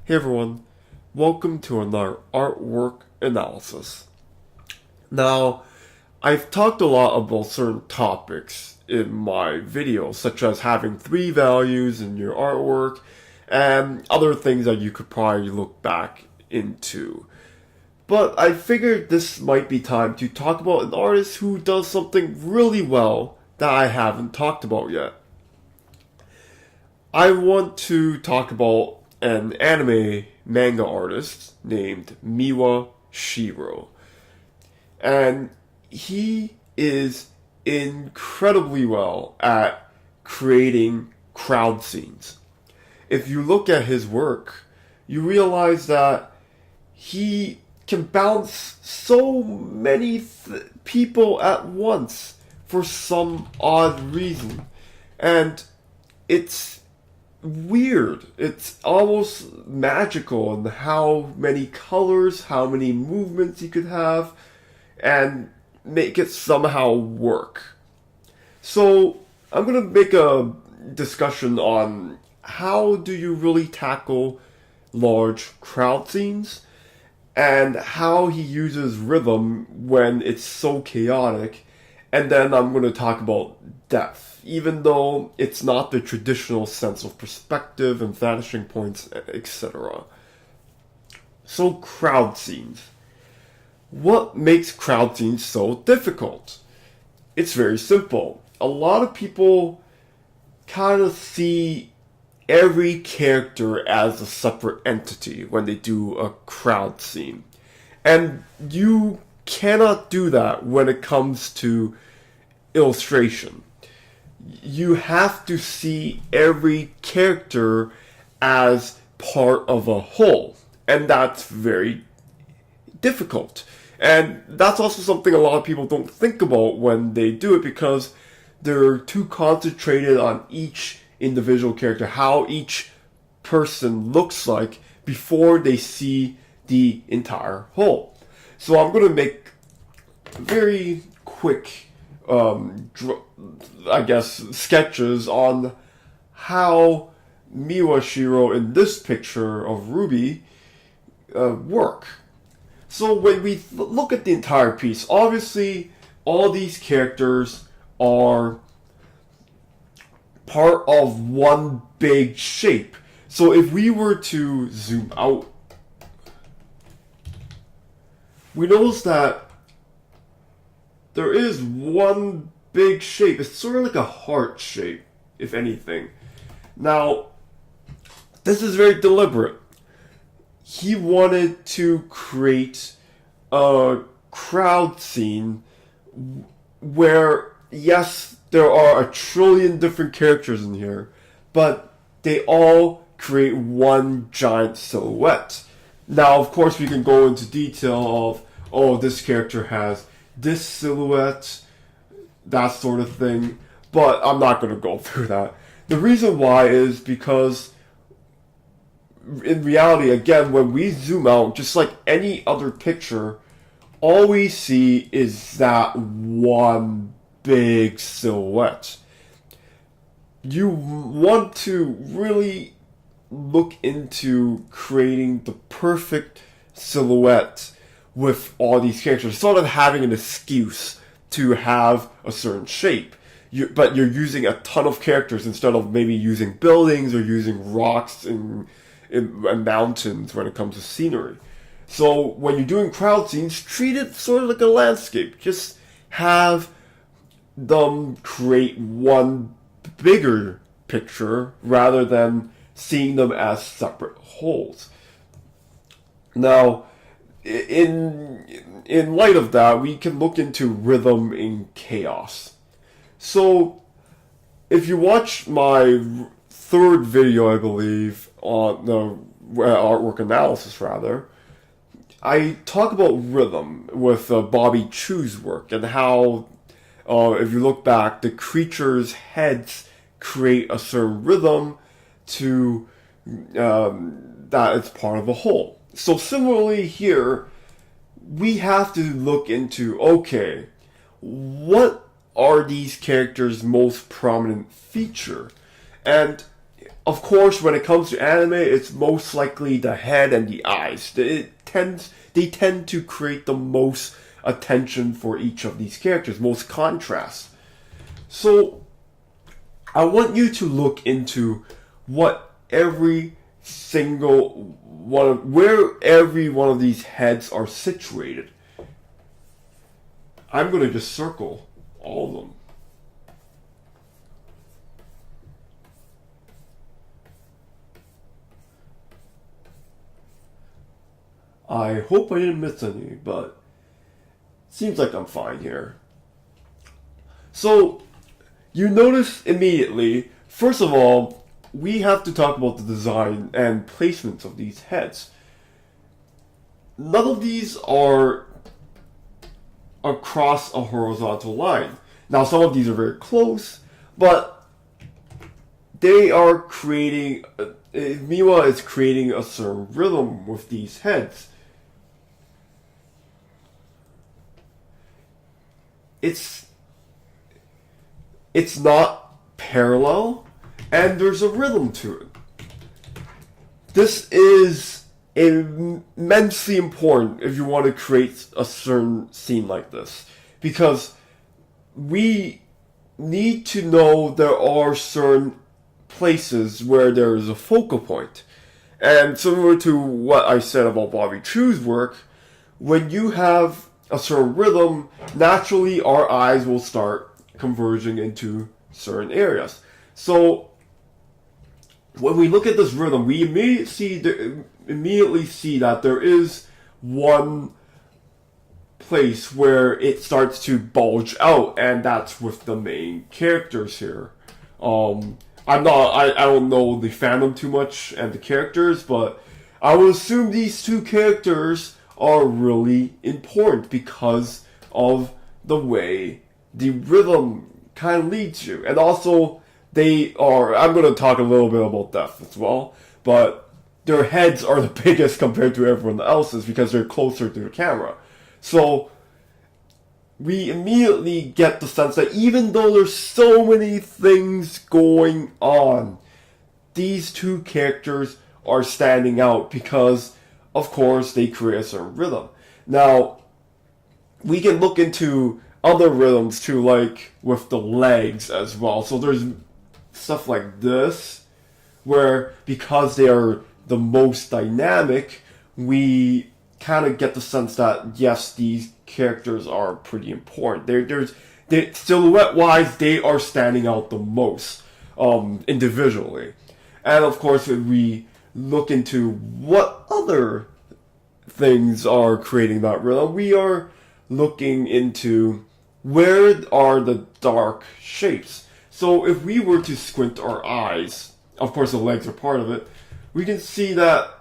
Hey everyone, welcome to another artwork analysis. Now, I've talked a lot about certain topics in my videos, such as having three values in your artwork and other things that you could probably look back into. But I figured this might be time to talk about an artist who does something really well that I haven't talked about yet. I want to talk about an anime manga artist named Miwa Shiro. And he is incredibly well at creating crowd scenes. If you look at his work, you realize that he can bounce so many people at once for some odd reason. And it's weird. It's almost magical in how many colors, how many movements you could have, and make it somehow work. So I'm going to make a discussion on how do you really tackle large crowd scenes and how he uses rhythm when it's so chaotic. And then I'm going to talk about depth, even though it's not the traditional sense of perspective and vanishing points, etc. So, crowd scenes. What makes crowd scenes so difficult? It's very simple. A lot of people kind of see every character as a separate entity when they do a crowd scene. And you cannot do that when it comes to illustration. You have to see every character as part of a whole, and that's very difficult. And that's also something a lot of people don't think about when they do it because they're too concentrated on each individual character, how each person looks like before they see the entire whole. So I'm going to make very quick sketches on how Miwa Shiro in this picture of Ruby work. So when we look at the entire piece, obviously all these characters are part of one big shape. So if we were to zoom out, we notice that there is one big shape. It's sort of like a heart shape, if anything. Now, this is very deliberate. He wanted to create a crowd scene where, yes, there are a trillion different characters in here, but they all create one giant silhouette. Now, of course, we can go into detail of, this character has this silhouette, that sort of thing, but I'm not going to go through that. The reason why is because in reality, again, when we zoom out, just like any other picture, all we see is that one big silhouette. You want to really look into creating the perfect silhouette with all these characters, sort of having an excuse to have a certain shape. But you're using a ton of characters instead of maybe using buildings or using rocks and mountains when it comes to scenery. So when you're doing crowd scenes, treat it sort of like a landscape. Just have them create one bigger picture rather than seeing them as separate wholes. Now, in light of that, we can look into rhythm in chaos. So, if you watch my third video, I believe, on the artwork analysis, rather, I talk about rhythm with Bobby Chu's work and how, if you look back, the creatures' heads create a certain rhythm to that it's part of a whole. So similarly here, we have to look into, okay, what are these characters' most prominent feature? And of course, when it comes to anime, it's most likely the head and the eyes. They tend to create the most attention for each of these characters, most contrast. So, I want you to look into what every single where every one of these heads are situated. I'm going to just circle all of them. I hope I didn't miss any, but seems like I'm fine here. So, you notice immediately, first of all, we have to talk about the design and placements of these heads. None of these are across a horizontal line. Now, some of these are very close, but they are creating, Miwa is creating a certain rhythm with these heads. It's not parallel, and there's a rhythm to it. This is immensely important if you want to create a certain scene like this, because we need to know there are certain places where there is a focal point. And similar to what I said about Bobby Chu's work, when you have a certain rhythm, naturally our eyes will start converging into certain areas. So when we look at this rhythm, we immediately see that there is one place where it starts to bulge out, and that's with the main characters here. I don't know the fandom too much and the characters, but I would assume these two characters are really important because of the way the rhythm kind of leads you. And also, I'm going to talk a little bit about Death as well, but their heads are the biggest compared to everyone else's because they're closer to the camera. So, we immediately get the sense that even though there's so many things going on, these two characters are standing out because, of course, they create a certain rhythm. Now, we can look into other rhythms too, like with the legs as well. So there's stuff like this, where because they are the most dynamic, we kind of get the sense that, yes, these characters are pretty important. Silhouette-wise, they are standing out the most individually. And of course, if we look into what other things are creating that rhythm, we are looking into where are the dark shapes. So if we were to squint our eyes, of course the legs are part of it, we can see that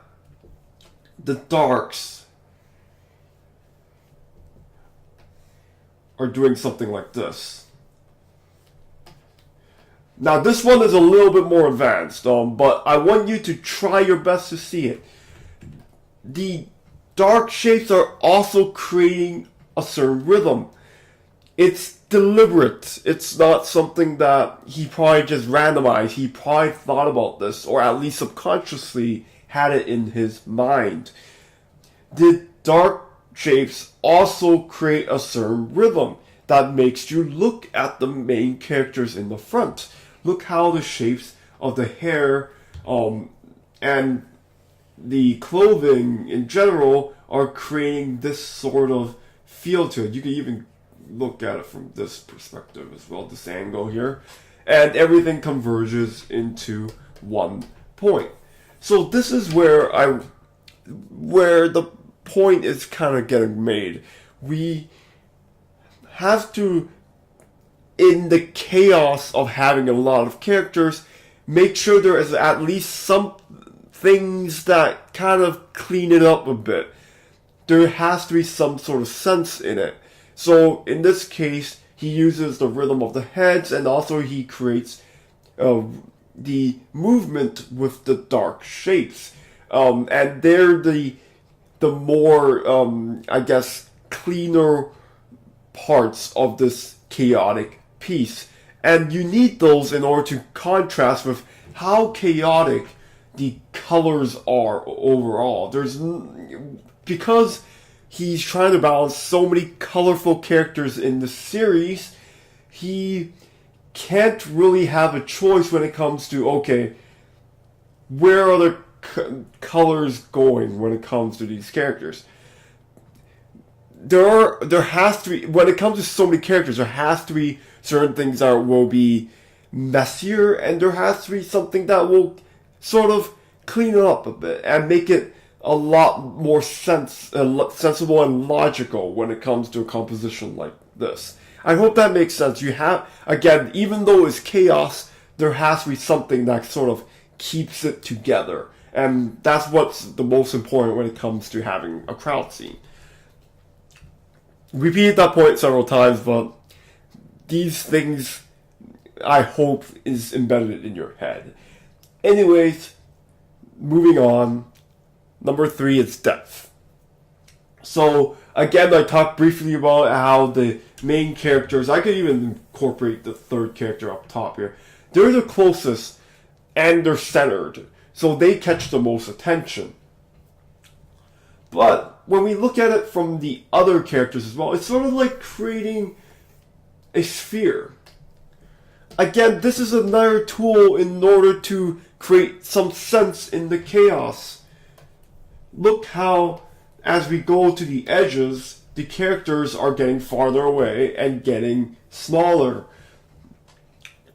the darks are doing something like this. Now this one is a little bit more advanced, but I want you to try your best to see it. The dark shapes are also creating a certain rhythm. It's deliberate. It's not something that he probably just randomized. He probably thought about this, or at least subconsciously had it in his mind. The dark shapes also create a certain rhythm that makes you look at the main characters in the front. Look how the shapes of the hair and the clothing in general are creating this sort of feel to it. You can even look at it from this perspective as well, this angle here. And everything converges into one point. So this is where the point is kind of getting made. We have to, in the chaos of having a lot of characters, make sure there is at least some things that kind of clean it up a bit. There has to be some sort of sense in it. So in this case, he uses the rhythm of the heads, and also he creates the movement with the dark shapes. And they're the more, I guess, cleaner parts of this chaotic piece. And you need those in order to contrast with how chaotic the colors are overall. Because he's trying to balance so many colorful characters in the series, he can't really have a choice when it comes to, okay, where are the colors going when it comes to these characters. There has to be, when it comes to so many characters, there has to be certain things that will be messier, and there has to be something that will sort of clean it up a bit and make it a lot more sensible and logical when it comes to a composition like this. I hope that makes sense. You have, again, even though it's chaos, there has to be something that sort of keeps it together. And that's what's the most important when it comes to having a crowd scene. Repeated that point several times, but these things, I hope, is embedded in your head. Anyways, moving on. Number 3 is depth. So, again, I talked briefly about how the main characters, I could even incorporate the third character up top here, they're the closest and they're centered, so they catch the most attention. But when we look at it from the other characters as well, it's sort of like creating a sphere. Again, this is another tool in order to create some sense in the chaos. Look how, as we go to the edges, the characters are getting farther away and getting smaller.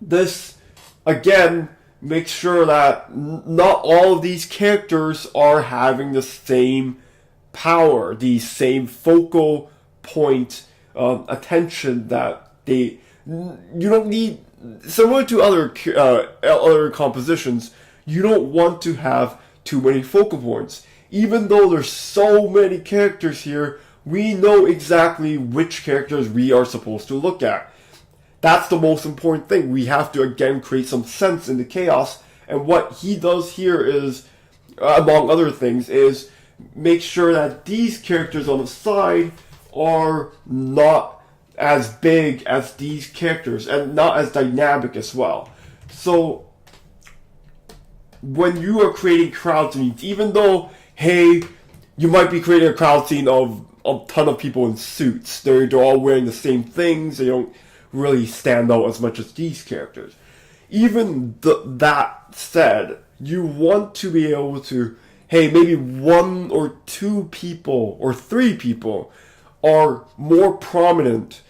This, again, makes sure that not all of these characters are having the same power, the same focal point attention that you don't need. Similar to other compositions, you don't want to have too many focal points. Even though there's so many characters here, we know exactly which characters we are supposed to look at. That's the most important thing. We have to, again, create some sense in the chaos. And what he does here is, among other things, is make sure that these characters on the side are not as big as these characters and not as dynamic as well. So, when you are creating crowd scenes, even though, hey, you might be creating a crowd scene of a ton of people in suits. They're all wearing the same things. They don't really stand out as much as these characters. Even that said, you want to be able to, hey, maybe 1 or 2 people or 3 people are more prominent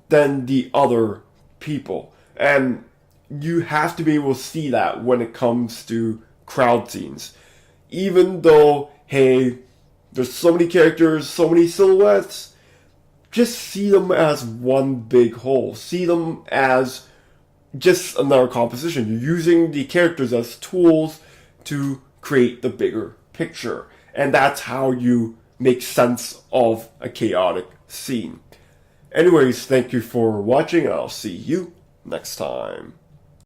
than the other people. And you have to be able to see that when it comes to crowd scenes. Even though, hey, there's so many characters, so many silhouettes, just see them as one big whole. See them as just another composition. You're using the characters as tools to create the bigger picture. And that's how you make sense of a chaotic scene. Anyways, thank you for watching, and I'll see you next time.